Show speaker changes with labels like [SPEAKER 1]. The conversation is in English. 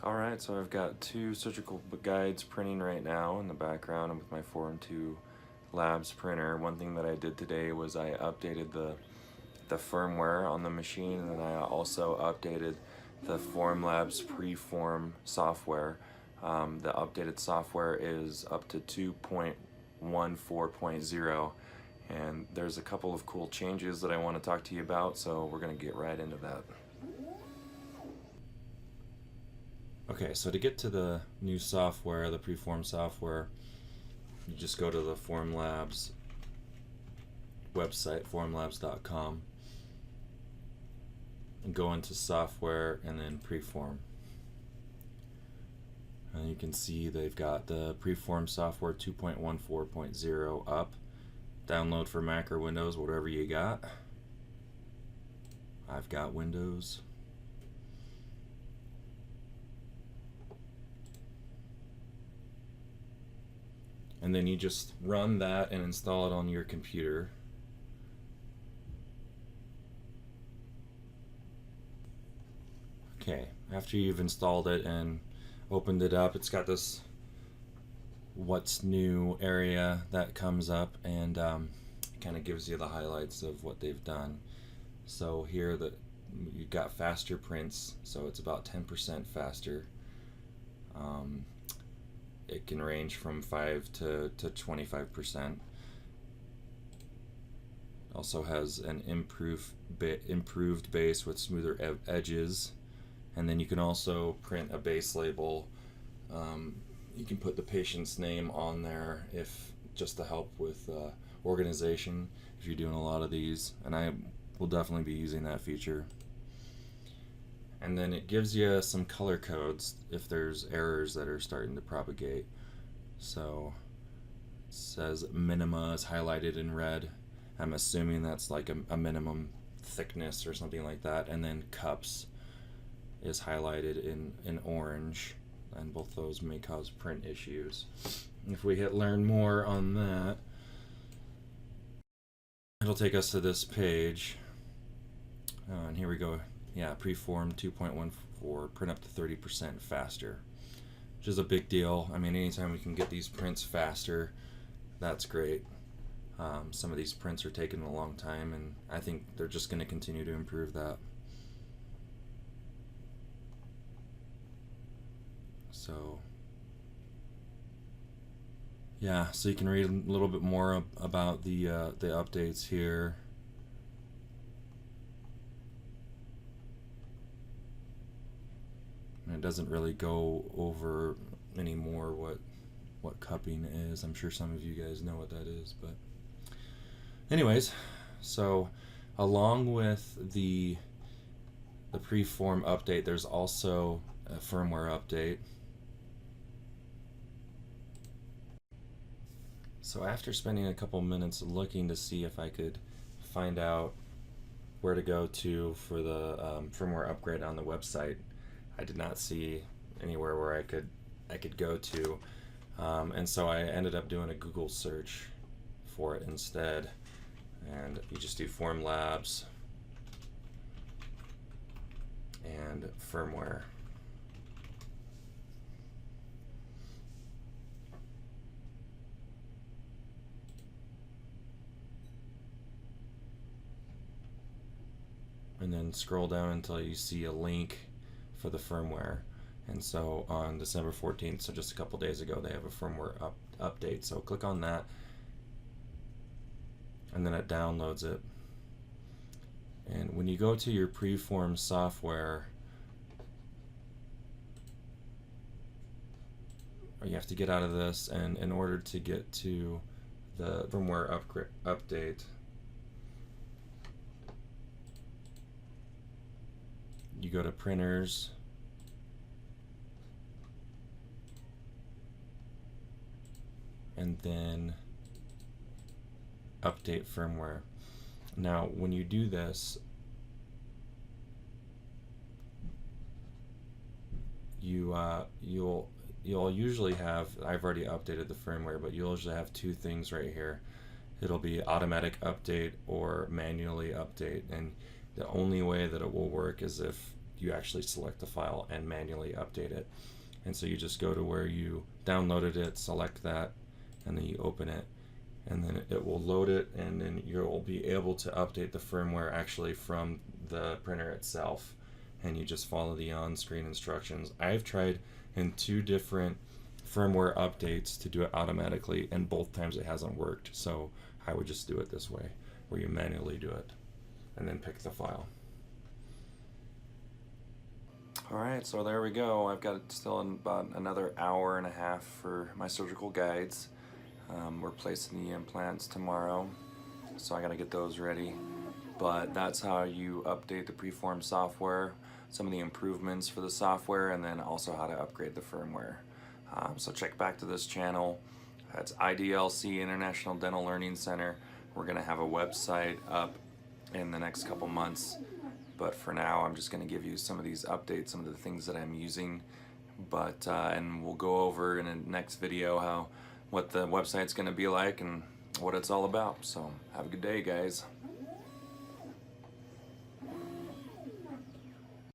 [SPEAKER 1] Alright, so I've got two surgical guides printing right now in the background. I'm with my Formlabs printer. One thing that I did today was I updated the firmware on the machine, and then I also updated the Formlabs Preform software. The updated software is up to 2.14.0, and there's a couple of cool changes that I want to talk to you about, so we're going to get right into that. Okay, so to get to the new software, the Preform software, you just go to the Formlabs website, formlabs.com, and go into software and then Preform. And you can see they've got the Preform software 2.14.0 up. Download for Mac or Windows, whatever you got. I've got Windows. And then you just run that and install it on your computer. Okay, after you've installed it and opened it up, it's got this what's new area that comes up, and it kind of gives you the highlights of what they've done. So here you've got faster prints, so it's about 10% faster. It can range from 5 to 25%. Also has an improved base with smoother edges, and then you can also print a base label. You can put the patient's name on there if just to help with organization if you're doing a lot of these, and I will definitely be using that feature. And then it gives you some color codes if there's errors that are starting to propagate. So it says minima is highlighted in red. I'm assuming that's like a minimum thickness or something like that. And then cups is highlighted in orange, and both those may cause print issues. If we hit learn more on that, it'll take us to this page. And here we go. Yeah, Preform 2.14, print up to 30% faster, which is a big deal. I mean, anytime we can get these prints faster, that's great. Some of these prints are taking a long time, and I think they're just going to continue to improve that. So, yeah, so you can read a little bit more about the updates here. And it doesn't really go over anymore what cupping is. I'm sure some of you guys know what that is, but anyways, so along with the Preform update, there's also a firmware update. So after spending a couple minutes looking to see if I could find out where to go to for the firmware upgrade on the website, I did not see anywhere where I could go to, and so I ended up doing a Google search for it instead. And you just do Formlabs and firmware. And then scroll down until you see a link for the firmware. And so on December 14th, so just a couple days ago, they have a firmware update. So click on that, and then it downloads it. And when you go to your Preform software, you have to get out of this, and in order to get to the firmware update, you go to printers, and then update firmware. Now when you do this, you'll usually have, I've already updated the firmware, but you'll usually have two things right here. It'll be automatic update or manually update, and the only way that it will work is if you actually select the file and manually update it. And so you just go to where you downloaded it, select that, and then you open it, and then it will load it, and then you'll be able to update the firmware actually from the printer itself, and you just follow the on-screen instructions. I've tried in 2 different firmware updates to do it automatically, and both times it hasn't worked. So I would just do it this way, where you manually do it and then pick the file. Alright, so there we go. I've got still about another hour and a half for my surgical guides. We're placing the implants tomorrow, so I gotta get those ready. But that's how you update the Preform software, some of the improvements for the software, and then also how to upgrade the firmware. So check back to this channel. That's IDLC, International Dental Learning Center. We're gonna have a website up in the next couple months, but for now I'm just going to give you some of these updates, some of the things that I'm using. But and we'll go over in the next video what the website's going to be like and what it's all about. So have a good day, guys.